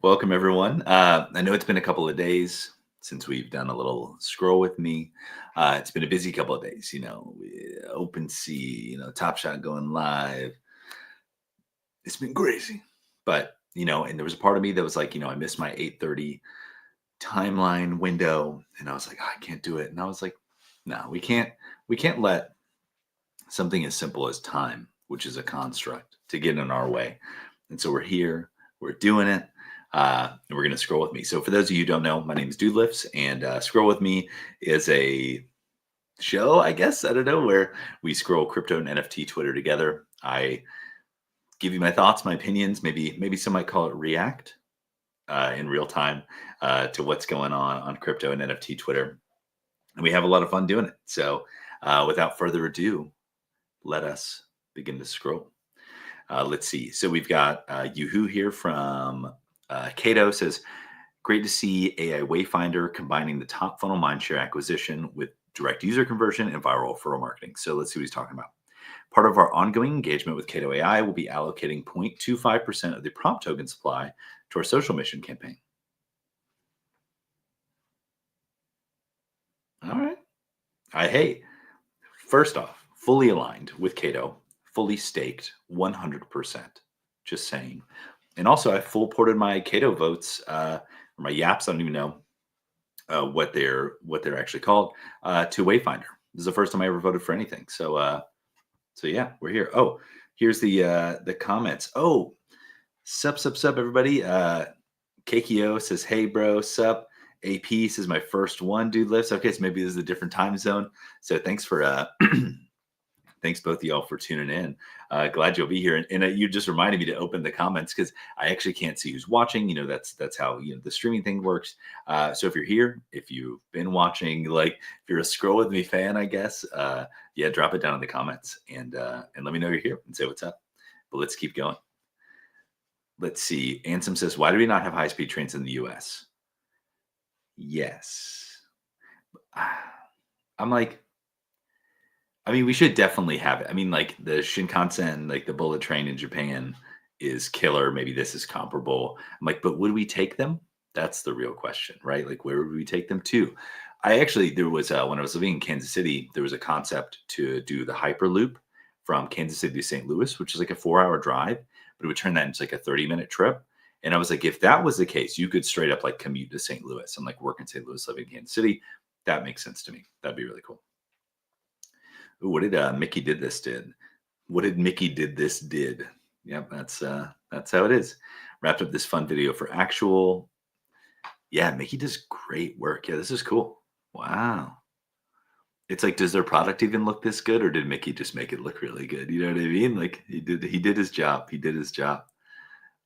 Welcome, everyone. I know it's been a couple of days since we've done a little scroll with me. It's been a busy couple of days, open sea, Top Shot going live. It's been crazy. But, and there was a part of me that was like, I missed my 8:30 timeline window. And I was like, "Oh, I can't do it." And I was like, no, we can't let something as simple as time, which is a construct, to get in our way. And so we're here, we're doing it, and we're going to scroll with me. So for those of you who don't know, my name is Dude Lifts, and Scroll with Me is a show, I guess, I don't know, where we scroll crypto and NFT Twitter together. I give you my thoughts, my opinions, maybe some might call it react in real time to what's going on crypto and NFT Twitter. And we have a lot of fun doing it. So without further ado, let us begin to scroll. Let's see. So we've got Yoo-Hoo here from Cato says, great to see AI Wayfinder combining the top funnel mindshare acquisition with direct user conversion and viral referral marketing. So let's see what he's talking about. Part of our ongoing engagement with Cato AI will be allocating 0.25% of the prompt token supply to our social mission campaign. All right. Hey, first off, fully aligned with Cato, fully staked 100%. Just saying. And also, I full ported my Cato votes, or my Yaps. I don't even know what they're actually called, to Wayfinder. This is the first time I ever voted for anything. So yeah, we're here. Oh, here's the comments. Oh, sup, everybody. KKO says, "Hey, bro, sup." AP says, "My first one, Dude Lifts." Okay, so maybe this is a different time zone. So thanks for thanks both of y'all for tuning in. Glad you'll be here. And you just reminded me to open the comments because I actually can't see who's watching. That's how the streaming thing works. So if you're here, if you've been watching, like if you're a Scroll With Me fan, I guess, yeah, drop it down in the comments and let me know you're here and say what's up. But let's keep going. Let's see. Ansem says, "Why do we not have high-speed trains in the U.S.?" Yes. I'm like, I mean, we should definitely have it. I mean, like the Shinkansen, like the bullet train in Japan is killer. Maybe this is comparable. I'm like, but would we take them? That's the real question, right? Like, where would we take them to? There was, when I was living in Kansas City, there was a concept to do the Hyperloop from Kansas City to St. Louis, which is like a 4-hour drive, but it would turn that into like a 30-minute trip. And I was like, if that was the case, you could straight up like commute to St. Louis. I'm like, work in St. Louis, living in Kansas City. That makes sense to me. That'd be really cool. Ooh, what did Mickey did this did? What did Mickey did this did? Yep, that's how it is. Wrapped up this fun video for actual. Yeah, Mickey does great work. Yeah, this is cool. Wow. It's like, does their product even look this good, or did Mickey just make it look really good? You know what I mean? Like he did his job. He did his job.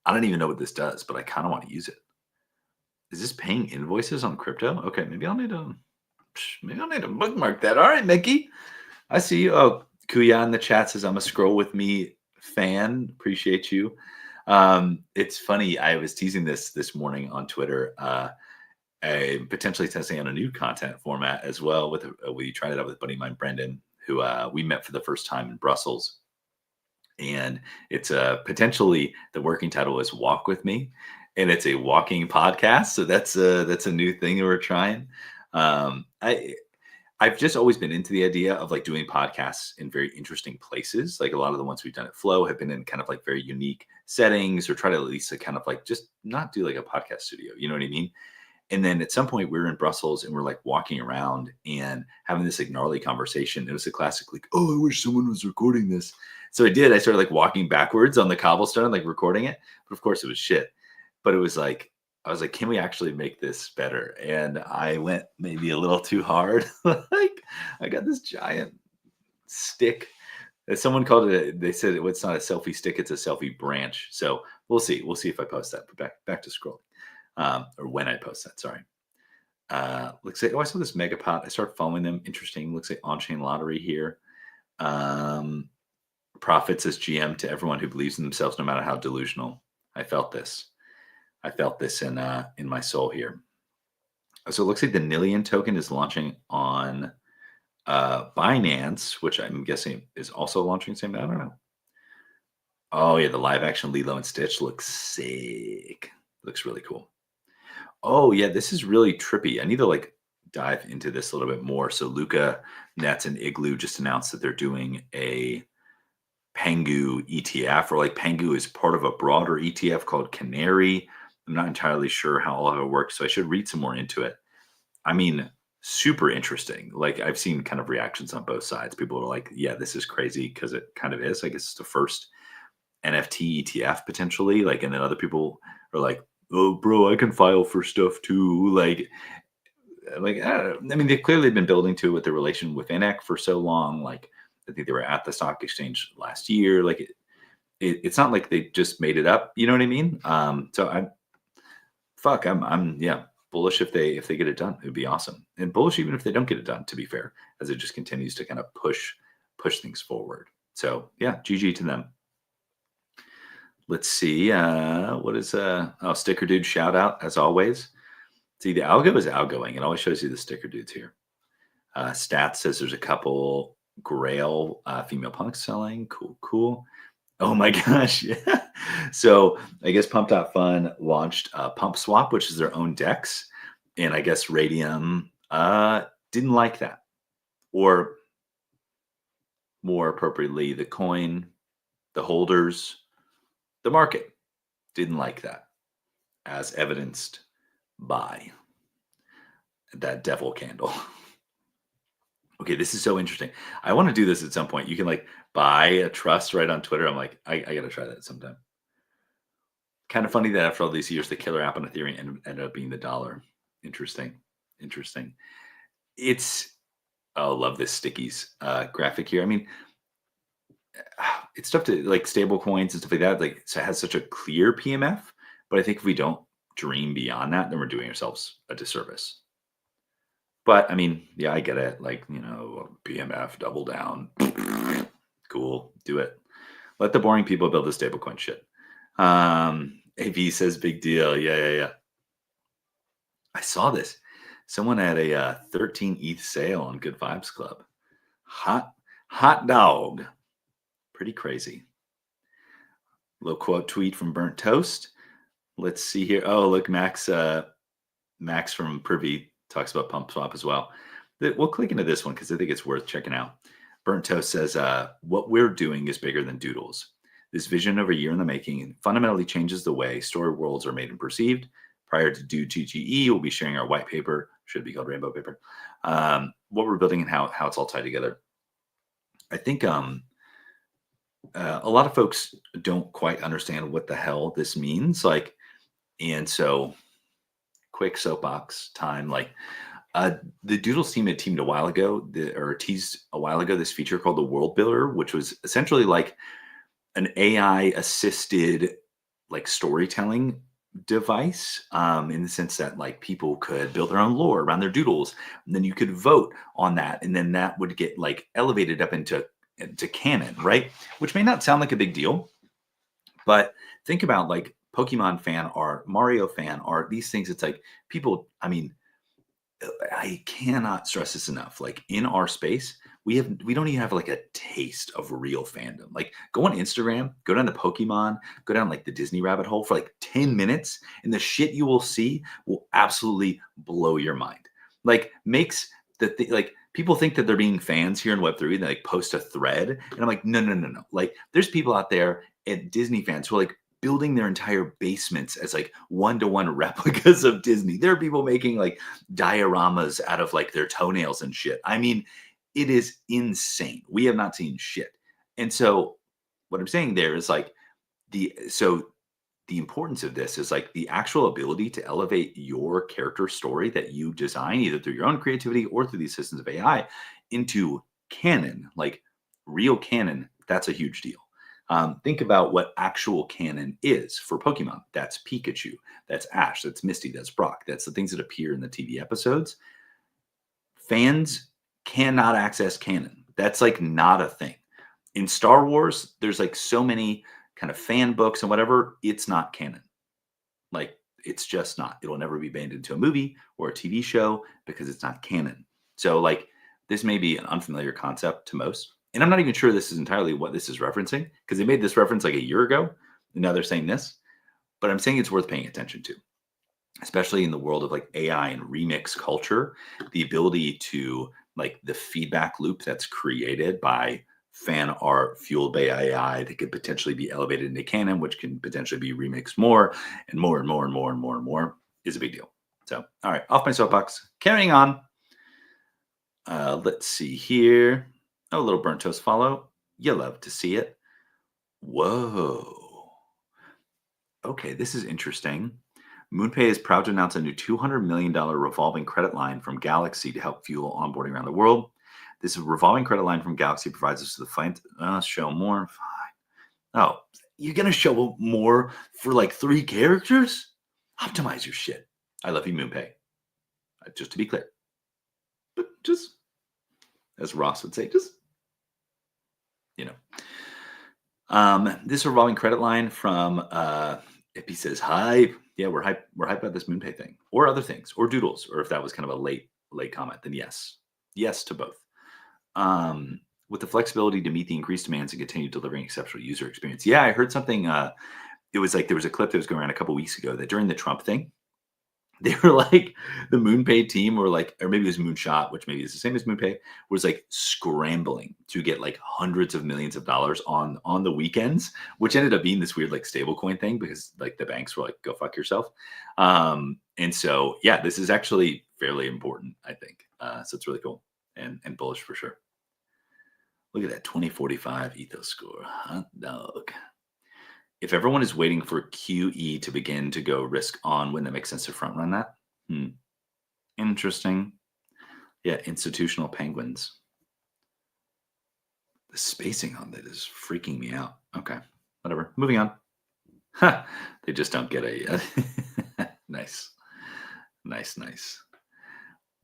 I don't even know what this does, but I kind of want to use it. Is this paying invoices on crypto? Okay, maybe I'll need to bookmark that. All right, Mickey. I see you. Oh, Kuya in the chat says, "I'm a Scroll With Me fan. Appreciate you." It's funny. I was teasing this morning on Twitter. I'm potentially testing out a new content format as well. We tried it out with a buddy of mine, Brendan, who we met for the first time in Brussels. And it's potentially, the working title is "Walk With Me," and it's a walking podcast. So that's a new thing that we're trying. I've just always been into the idea of like doing podcasts in very interesting places. Like a lot of the ones we've done at Flow have been in kind of like very unique settings, or try to at least like kind of like just not do like a podcast studio. You know what I mean? And then at some point we were in Brussels and we're like walking around and having this like gnarly conversation. It was a classic like, "Oh, I wish someone was recording this." So I did. I started like walking backwards on the cobblestone, like recording it. But of course it was shit. But it was like, I was like, can we actually make this better? And I went maybe a little too hard. Like I got this giant stick. Someone called it. They said it's not a selfie stick; it's a selfie branch. So we'll see. We'll see if I post that. But back to scrolling, or when I post that. Sorry. Looks like, oh, I saw this Megapod. I started following them. Interesting. Looks like on-chain lottery here. Profits as GM to everyone who believes in themselves, no matter how delusional. I felt this. I felt this in my soul here. So it looks like the Nillion token is launching on Binance, which I'm guessing is also launching same. I don't know. Oh yeah, the live action Lilo and Stitch looks sick. Looks really cool. Oh yeah, this is really trippy. I need to like dive into this a little bit more. So Luca Nets and Igloo just announced that they're doing a Pengu ETF, or like Pengu is part of a broader ETF called Canary. I'm not entirely sure how all of it works, so I should read some more into it. I mean, super interesting. Like I've seen kind of reactions on both sides. People are like, "Yeah, this is crazy," because it kind of is. I guess it's the first NFT ETF potentially. Like, and then other people are like, "Oh, bro, I can file for stuff too." I don't know. I mean, they've clearly been building to it with the relation with INEC for so long. Like, I think they were at the stock exchange last year. Like, it's not like they just made it up. You know what I mean? So I'm yeah, bullish if they get it done. It would be awesome, and bullish even if they don't get it done. To be fair, as it just continues to kind of push things forward. So yeah, GG to them. Let's see. What is sticker dude shout out as always. See, the algo is outgoing. It always shows you the sticker dudes here. Stats says there's a couple Grail female punks selling. Cool, cool. Oh my gosh. Yeah. So I guess Pump Fun launched Pump Swap, which is their own DEX. And I guess Radium didn't like that. Or more appropriately, the coin, the holders, the market didn't like that, as evidenced by that devil candle. Okay, this is so interesting. I want to do this at some point. You can like buy a trust right on Twitter. I'm like, I gotta try that sometime. Kind of funny that after all these years, the killer app on Ethereum ended up being the dollar. Interesting. Interesting. It's love this stickies graphic here. I mean, it's tough to like stable coins and stuff like that. Like, so it has such a clear PMF, but I think if we don't dream beyond that, then we're doing ourselves a disservice. But I mean, yeah, I get it. Like, PMF, double down. Cool. Do it. Let the boring people build the stablecoin shit. AV says big deal. Yeah, yeah, yeah. I saw this. Someone had a 13 ETH sale on Good Vibes Club. Hot dog. Pretty crazy. Little quote tweet from Burnt Toast. Let's see here. Oh, look, Max from Privy talks about Pump Swap as well. We'll click into this one because I think it's worth checking out. Burnt Toast says, what we're doing is bigger than doodles. This vision of a year in the making fundamentally changes the way story worlds are made and perceived. Prior to Do GGE, we'll be sharing our white paper, should be called Rainbow Paper, what we're building and how it's all tied together. I think a lot of folks don't quite understand what the hell this means. Like, and so quick soapbox time. Like, the Doodles team had teamed a while ago, teased a while ago, this feature called the World Builder, which was essentially like an AI assisted like storytelling device, in the sense that like people could build their own lore around their doodles, and then you could vote on that, and then that would get like elevated up into canon, right? Which may not sound like a big deal, but think about like Pokemon fan art, Mario fan art, these things. It's like people, I mean, I cannot stress this enough. Like in our space, we don't even have like a taste of real fandom. Like go on Instagram, go down to Pokemon, go down like the Disney rabbit hole for like 10 minutes, and the shit you will see will absolutely blow your mind. Like makes like people think that they're being fans here in Web3 and they like post a thread. And I'm like, no, no, no, no. Like there's people out there at Disney fans who are like building their entire basements as like one-to-one replicas of Disney. There are people making like dioramas out of like their toenails and shit. I mean, it is insane. We have not seen shit. And so what I'm saying there is like the importance of this is like the actual ability to elevate your character story that you design either through your own creativity or through the assistance of AI into canon, like real canon. That's a huge deal. Think about what actual canon is for Pokemon. That's Pikachu, that's Ash, that's Misty, that's Brock. That's the things that appear in the TV episodes. Fans cannot access canon. That's like not a thing. In Star Wars, there's like so many kind of fan books and whatever. It's not canon. Like it's just not. It'll never be made into a movie or a TV show because it's not canon. So like this may be an unfamiliar concept to most. And I'm not even sure this is entirely what this is referencing because they made this reference like a year ago. And now they're saying this. but I'm saying it's worth paying attention to, especially in the world of like AI and remix culture. The ability to like the feedback loop that's created by fan art fueled by AI that could potentially be elevated into canon, which can potentially be remixed more and more and more and more and more and more is a big deal. So, all right, off my soapbox. Carrying on. Let's see here. Oh, a little burnt toast follow. You love to see it. Whoa. Okay, this is interesting. MoonPay is proud to announce a new $200 million revolving credit line from Galaxy to help fuel onboarding around the world. This revolving credit line from Galaxy provides us with the find. Show more. Fine. Oh, you're gonna show more for like 3 characters? Optimize your shit. I love you, MoonPay. Just to be clear, but just as Ross would say, just you know. This revolving credit line from Ep says hype. Yeah, we're hype about this MoonPay thing, or other things, or doodles, or if that was kind of a late comment, then yes to both. With the flexibility to meet the increased demands and continue delivering exceptional user experience. Yeah, I heard something. It was like there was a clip that was going around a couple weeks ago that during the Trump thing, they were like the MoonPay team, or like, or maybe it was Moonshot, which maybe is the same as MoonPay, was like scrambling to get like hundreds of millions of dollars on the weekends, which ended up being this weird like stablecoin thing because like the banks were like, go fuck yourself. And so yeah, this is actually fairly important, I think. So it's really cool and bullish for sure. Look at that 2045 ethos score. Hot dog. If everyone is waiting for QE to begin to go risk on, wouldn't that make sense to front run that? Interesting. Yeah, institutional penguins. The spacing on that is freaking me out. Okay, whatever. Moving on. Ha! They just don't get a nice.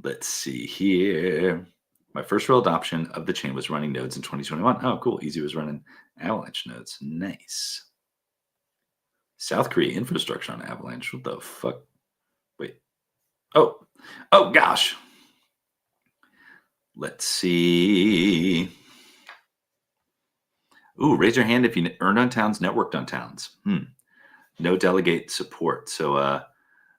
Let's see here. My first real adoption of the chain was running nodes in 2021. Oh, cool. Easy was running Avalanche nodes. Nice. South Korea infrastructure on Avalanche. What the fuck? Wait. Oh gosh. Let's see. Ooh, raise your hand if you earned on towns, networked on towns. No delegate support. So,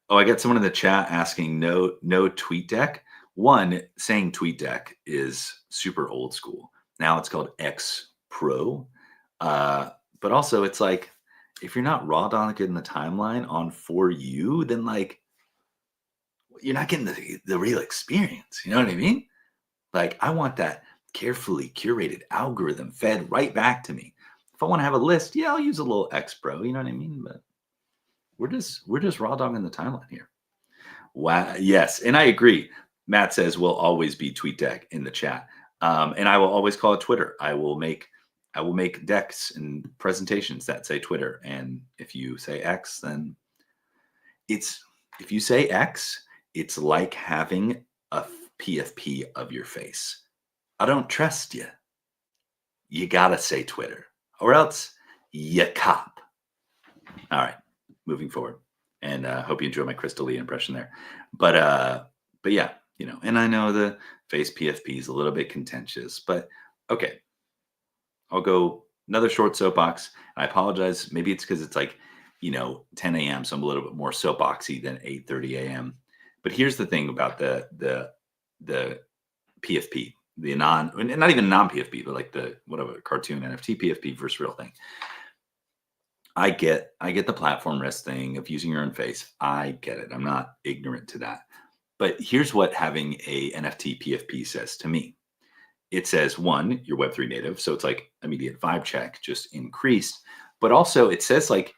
I got someone in the chat asking no tweet deck. One, saying tweet deck is super old school. Now it's called X Pro. But also it's like, if you're not raw dogging in the timeline on For You, then like you're not getting the real experience. You know what I mean? Like I want that carefully curated algorithm fed right back to me. If I want to have a list, yeah, I'll use a little X Pro. You know what I mean? But we're just raw dogging the timeline here. Wow. Yes, and I agree. Matt says we'll always be TweetDeck in the chat, and I will always call it Twitter. I will make decks and presentations that say Twitter, and if you say X, then if you say X, it's like having a PFP of your face. I don't trust you. You gotta say Twitter, or else you cop. All right, moving forward, and hope you enjoy my Crystal Lee impression there. But yeah, and I know the face PFP is a little bit contentious, but okay, I'll go another short soapbox. I apologize. Maybe it's because it's like 10 a.m., so I'm a little bit more soapboxy than 8:30 a.m. But here's the thing about the PFP, the not even non PFP, but like the whatever cartoon NFT PFP versus real thing. I get the platform risk thing of using your own face. I get it. I'm not ignorant to that. But here's what having a NFT PFP says to me. It says, one, you're Web3 native. So it's like immediate vibe check, just increased. But also it says like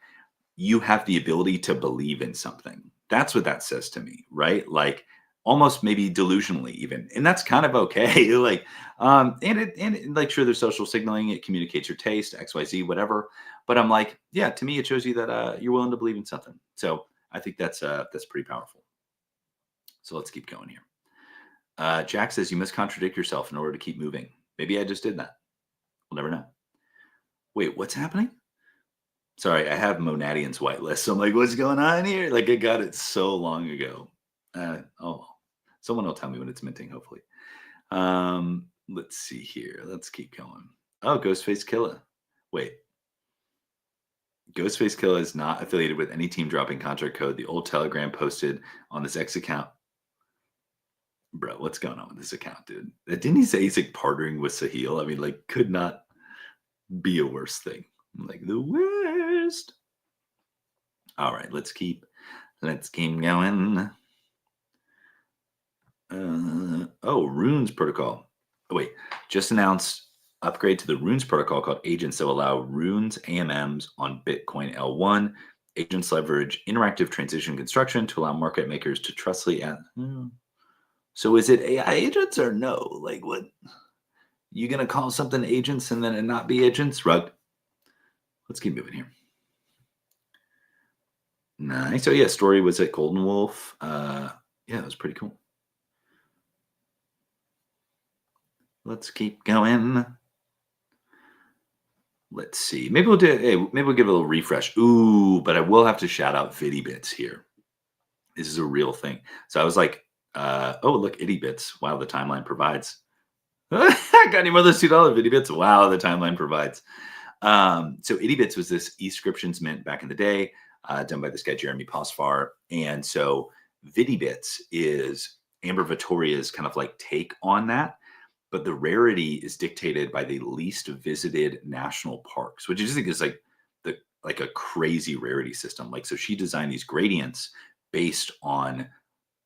you have the ability to believe in something. That's what that says to me, right? Like almost maybe delusionally even. And that's kind of okay. Like, and like, sure, there's social signaling. It communicates your taste, XYZ, whatever. But I'm like, yeah, to me, it shows you that you're willing to believe in something. So I think that's pretty powerful. So let's keep going here. Jack says you must contradict yourself in order to keep moving. Maybe I just did that. We'll never know. Wait, what's happening? Sorry, I have Monadian's whitelist. So I'm like, what's going on here? Like I got it so long ago. Someone will tell me when it's minting, hopefully. Let's see here. Let's keep going. Oh, Ghostface Killer. Wait. Ghostface Killah is not affiliated with any team dropping contract code. The old Telegram posted on this X account. Bro, what's going on with this account, dude? Didn't he say he's like partnering with Sahil? I mean, like, could not be a worse thing. Like the worst. All right, let's keep going. Runes protocol. Oh, wait, just announced upgrade to the Runes protocol called Agents that will allow Runes AMMs on Bitcoin L1. Agents leverage interactive transition construction to allow market makers to trustly add. So is it AI agents or no? Like, what? You gonna call something agents and then it not be agents? Rug. Let's keep moving here. Nice. So yeah, story was at Golden Wolf. Yeah, it was pretty cool. Let's keep going. Let's see. Maybe we'll do. Hey, maybe we'll give it a little refresh. Ooh, but I will have to shout out VidiBits here. This is a real thing. So I was like, oh look, IttyBits. Wow, the timeline provides. Got any more of those $2 VidiBits? Wow, the timeline provides. So IttyBits was this e-scriptions mint back in the day, done by this guy Jeremy Posfar, and so VidiBits is Amber Vittoria's kind of like take on that. But the rarity is dictated by the least visited national parks, which I just think is like a crazy rarity system. Like, so she designed these gradients based on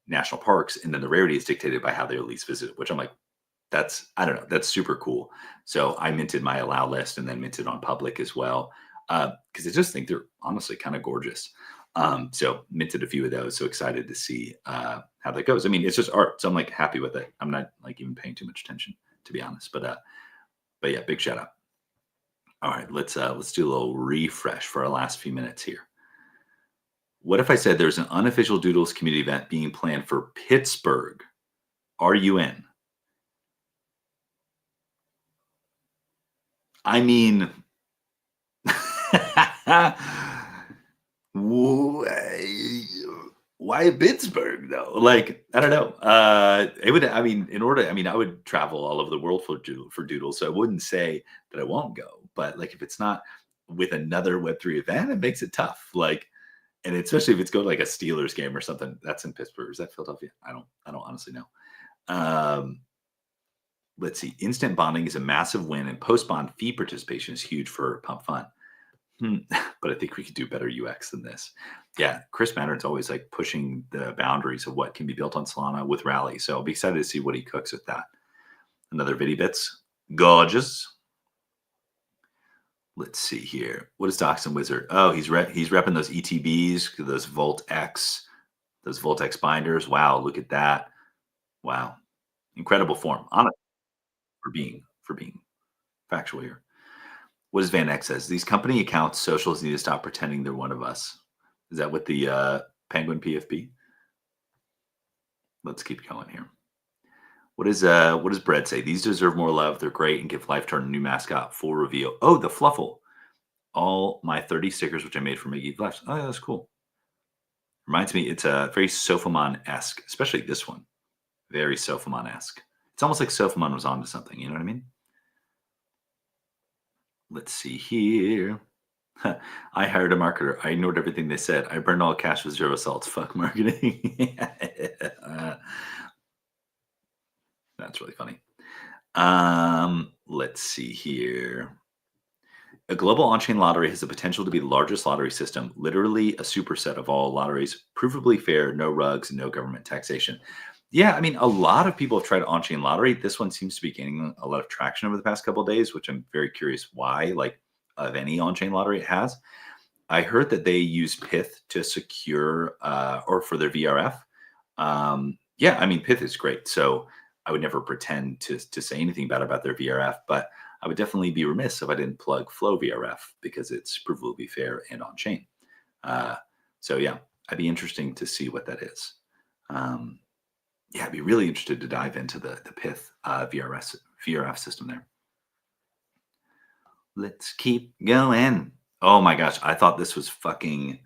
national parks, and then the rarity is dictated by how they're least visited, which I'm like, I don't know, that's super cool. So I minted my allow list and then minted on public as well. Because I just think they're honestly kind of gorgeous. So minted a few of those. So excited to see how that goes. I mean, it's just art, so I'm like happy with it. I'm not like even paying too much attention, to be honest. But yeah, big shout out. All right, let's do a little refresh for our last few minutes here. What if I said there's an unofficial Doodles community event being planned for Pittsburgh? Are you in? I mean, why Pittsburgh though? Like, I don't know. It would. I mean, I would travel all over the world for Doodles, so I wouldn't say that I won't go. But like, if it's not with another Web3 event, it makes it tough. Like, and especially if it's going like a Steelers game or something. That's in Pittsburgh. Is that Philadelphia? I don't honestly know. Let's see. Instant bonding is a massive win, and post bond fee participation is huge for Pump Fun. But I think we could do better UX than this. Yeah, Chris Mattern's always like pushing the boundaries of what can be built on Solana with Rally. So I'll be excited to see what he cooks with that. Another VidiBits. Gorgeous. Let's see here. What is Doxon Wizard? Oh, he's repping those ETBs, those Volt X binders. Wow, look at that. Wow. Incredible form. Honestly, for being factual here. What does Van X says? These company accounts, socials need to stop pretending they're one of us. Is that what the Penguin PFP? Let's keep going here. What does Brett say? These deserve more love. They're great and give life to our new mascot. Full reveal. Oh, the Fluffle. All my 30 stickers, which I made for Miggy Flash. Oh, yeah, that's cool. Reminds me, it's a very Sofamon-esque, especially this one. Very Sofamon-esque. It's almost like Sofamon was onto something. You know what I mean? Let's see here. I hired a marketer. I ignored everything they said. I burned all cash with 0 salts. Fuck marketing. That's really funny. Let's see here. A global on-chain lottery has the potential to be the largest lottery system, literally a superset of all lotteries, provably fair, no rugs, and no government taxation. Yeah, I mean, a lot of people have tried on-chain lottery. This one seems to be gaining a lot of traction over the past couple of days, which I'm very curious why, like, of any on-chain lottery it has. I heard that they use Pith to secure or for their VRF. Yeah, I mean, Pith is great. So I would never pretend to say anything bad about their VRF, but I would definitely be remiss if I didn't plug Flow VRF because it's provably fair and on-chain. So yeah, I'd be interesting to see what that is. Yeah, I'd be really interested to dive into the Pith VRF system there. Let's keep going. Oh my gosh, I thought this was fucking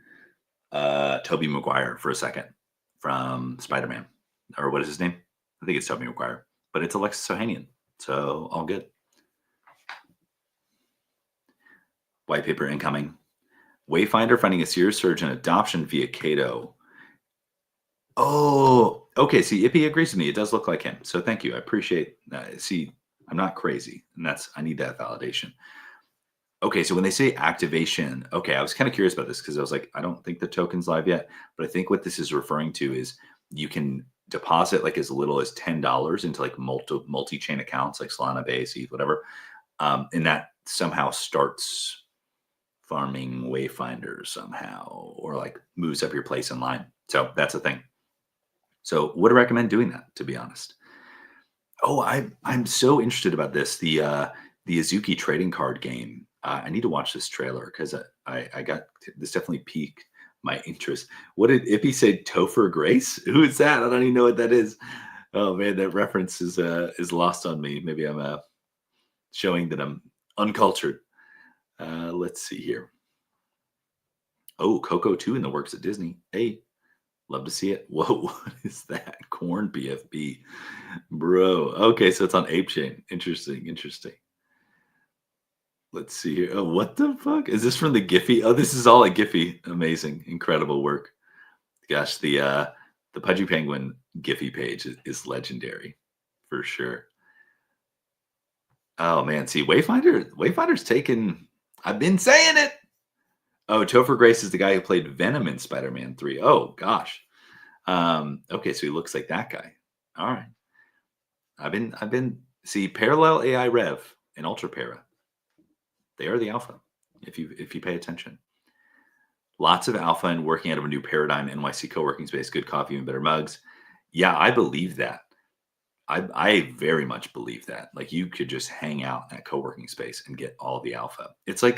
Tobey Maguire for a second from Spider-Man. Or what is his name? I think it's Tobey Maguire. But it's Alexis Ohanian. So all good. White paper incoming. Wayfinder finding a serious surge in adoption via Cato. Oh, okay. See, Ippy agrees with me. It does look like him. So thank you. I appreciate that. See, I'm not crazy, and I need that validation. Okay, so when they say activation, okay, I was kind of curious about this because I was like, I don't think the token's live yet, but I think what this is referring to is you can deposit like as little as $10 into like multi-chain accounts like Solana Base, ETH, whatever, and that somehow starts farming Wayfinder somehow, or like moves up your place in line. So that's a thing. So would recommend doing that, to be honest. Oh, I'm so interested about this. The Azuki trading card game. I need to watch this trailer because I got this definitely piqued my interest. What did Ippy say? Topher Grace? Who is that? I don't even know what that is. Oh man, that reference is lost on me. Maybe I'm showing that I'm uncultured. Let's see here. Oh, Coco 2 in the works at Disney. Hey, love to see it. Whoa, what is that? Corn BFB. Bro. Okay, so it's on Ape Chain. Interesting, interesting. Let's see here. Oh, what the fuck? Is this from the Giphy? Oh, this is all a Giphy. Amazing. Incredible work. Gosh, the Pudgy Penguin Giphy page is legendary for sure. Oh man, see, Wayfinder's taken. I've been saying it. Oh, Topher Grace is the guy who played Venom in Spider-Man 3. Oh gosh. Okay, so he looks like that guy. All right. I've been see Parallel AI Rev and Ultra Para. They are the alpha. If you pay attention. Lots of alpha and working out of a new paradigm, NYC co-working space, good coffee and better mugs. Yeah, I believe that. I very much believe that. Like you could just hang out in that co-working space and get all the alpha. It's like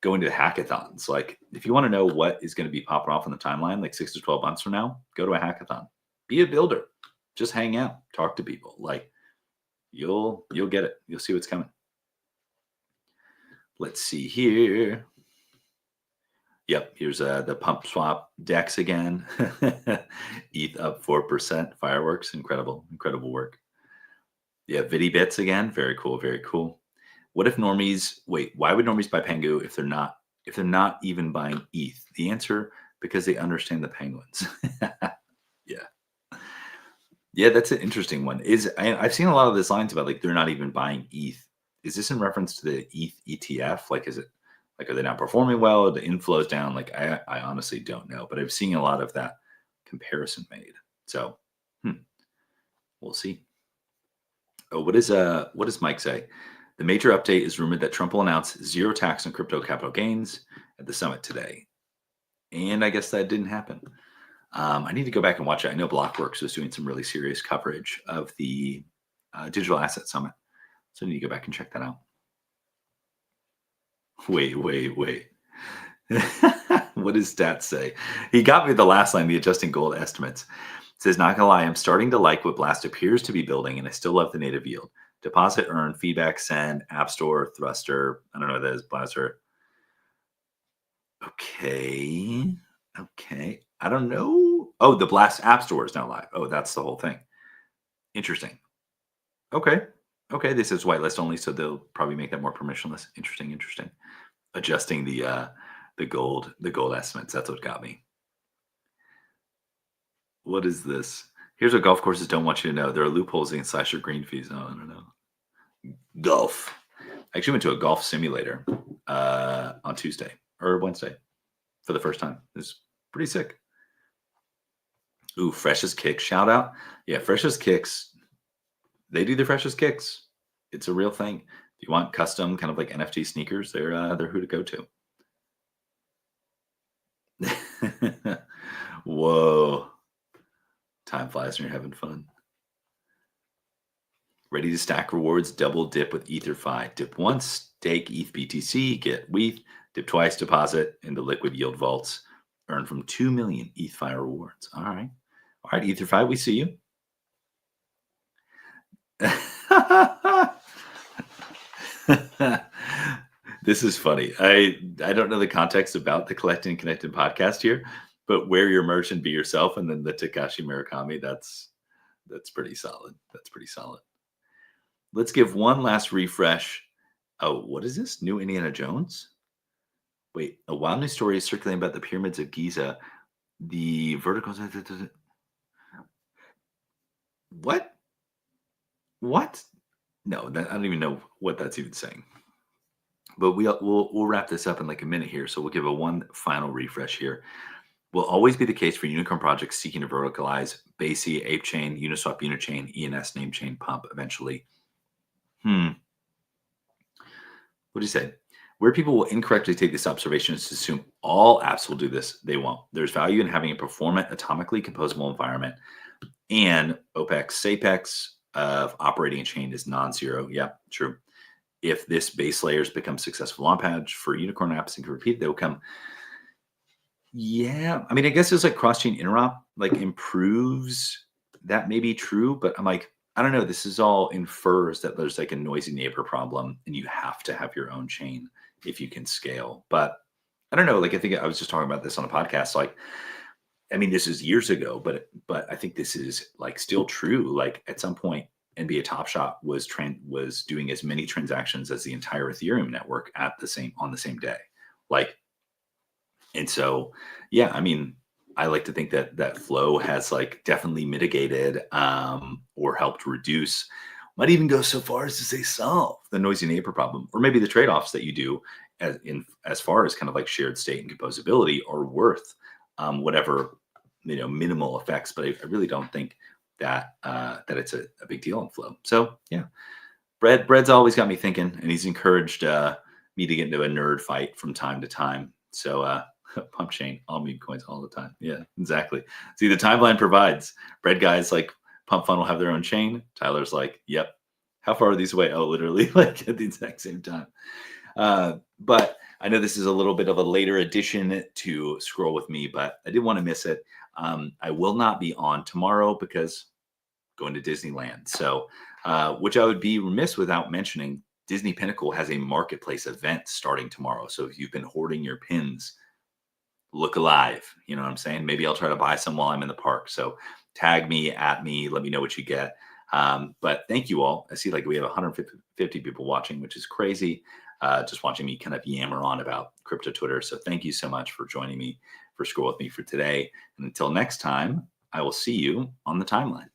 going to hackathons. Like if you want to know what is going to be popping off on the timeline, like 6 to 12 months from now, go to a hackathon. Be a builder. Just hang out, talk to people. Like you'll get it. You'll see what's coming. Let's see here. Yep, here's the pump swap decks again. ETH up 4%. Fireworks, incredible, incredible work. Yeah, Vidi bits again. Very cool, very cool. What if normies wait, why would normies buy Pengu if they're not even buying ETH? The answer, because they understand the penguins. Yeah. Yeah, that's an interesting one. I've seen a lot of these lines about like they're not even buying ETH. Is this in reference to the ETH ETF? Like, is it like are they not performing well? Are the inflows down? Like, I honestly don't know, but I've seen a lot of that comparison made. So, we'll see. Oh, what does Mike say? The major update is rumored that Trump will announce zero tax on crypto capital gains at the summit today, and I guess that didn't happen. I need to go back and watch it. I know Blockworks was doing some really serious coverage of the Digital Asset Summit, so I need to go back and check that out. Wait, wait, wait. What does Stats say? He got me the last line, the adjusting gold estimates. It says, not gonna lie, I'm starting to like what Blast appears to be building, and I still love the native yield. Deposit, earn, feedback, send, App Store, Thruster. I don't know what that is, Blaster. Okay. Okay. I don't know. Oh, the Blast App Store is now live. Oh, that's the whole thing. Interesting. Okay. Okay. This is whitelist only, so they'll probably make that more permissionless. Interesting, interesting. Adjusting the gold estimates. That's what got me. What is this? Here's what golf courses don't want you to know. There are loopholes in slash or green fees. Oh, I don't know. Golf. I actually went to a golf simulator on Tuesday or Wednesday for the first time. It was pretty sick. Ooh, Freshest Kicks shout out. Yeah, Freshest Kicks. They do the Freshest Kicks. It's a real thing. If you want custom kind of like NFT sneakers, they're who to go to. Whoa. Time flies when you're having fun. Ready to stack rewards, double dip with EtherFi. Dip once, stake ETH BTC, get WETH. Dip twice, deposit in the liquid yield vaults. Earn from 2 million ETHFi rewards. All right. All right, EtherFi, we see you. This is funny. I don't know the context about the Collected and Connected podcast here, but wear your merch and be yourself, and then the Takashi Murakami. That's pretty solid. That's pretty solid. Let's give one last refresh. Oh, what is this? New Indiana Jones? Wait, a wild news story is circulating about the pyramids of Giza. The vertical. What? What? No, I don't even know what that's even saying. But we'll wrap this up in like a minute here. So we'll give a one final refresh here. Will always be the case for unicorn projects seeking to verticalize BASI, Ape Chain, Uniswap, Unichain, ENS, name chain, pump eventually. What do you say? Where people will incorrectly take this observation is to assume all apps will do this. They won't. There's value in having a performant, atomically composable environment, and OPEX, SAPEX of operating a chain is non-zero. Yeah, true. If this base layers become successful on patch for unicorn apps and can repeat, they will come. Yeah, I mean, I guess it's like cross-chain interop like improves that may be true, but I'm like, I don't know. This is all infers that there's like a noisy neighbor problem, and you have to have your own chain if you can scale. But I don't know. Like, I think I was just talking about this on a podcast. Like, I mean, this is years ago, but I think this is like still true. Like at some point, NBA Top Shot was doing as many transactions as the entire Ethereum network at the same on the same day. Like, and so, yeah, I mean, I like to think that that flow has like definitely mitigated or helped reduce, might even go so far as to say solve the noisy neighbor problem, or maybe the trade-offs that you do as far as kind of like shared state and composability are worth whatever minimal effects. But I really don't think that that it's a big deal in flow. So yeah, Bread's always got me thinking, and he's encouraged me to get into a nerd fight from time to time. So pump chain, all meme coins all the time. Yeah, exactly. See, the timeline provides. Bread guys like Pump Fun will have their own chain. Tyler's like, yep. How far are these away? Oh, literally, like at the exact same time. But I know this is a little bit of a later edition to Scroll with Me, but I didn't want to miss it. I will not be on tomorrow because going to Disneyland. So, which I would be remiss without mentioning. Disney Pinnacle has a marketplace event starting tomorrow. So if you've been hoarding your pins, look alive. You know what I'm saying? Maybe I'll try to buy some while I'm in the park. So tag me, at me, let me know what you get. But thank you all. I see like we have 150 people watching, which is crazy. Just watching me kind of yammer on about crypto Twitter. So thank you so much for joining me for Scroll with Me for today. And until next time, I will see you on the timeline.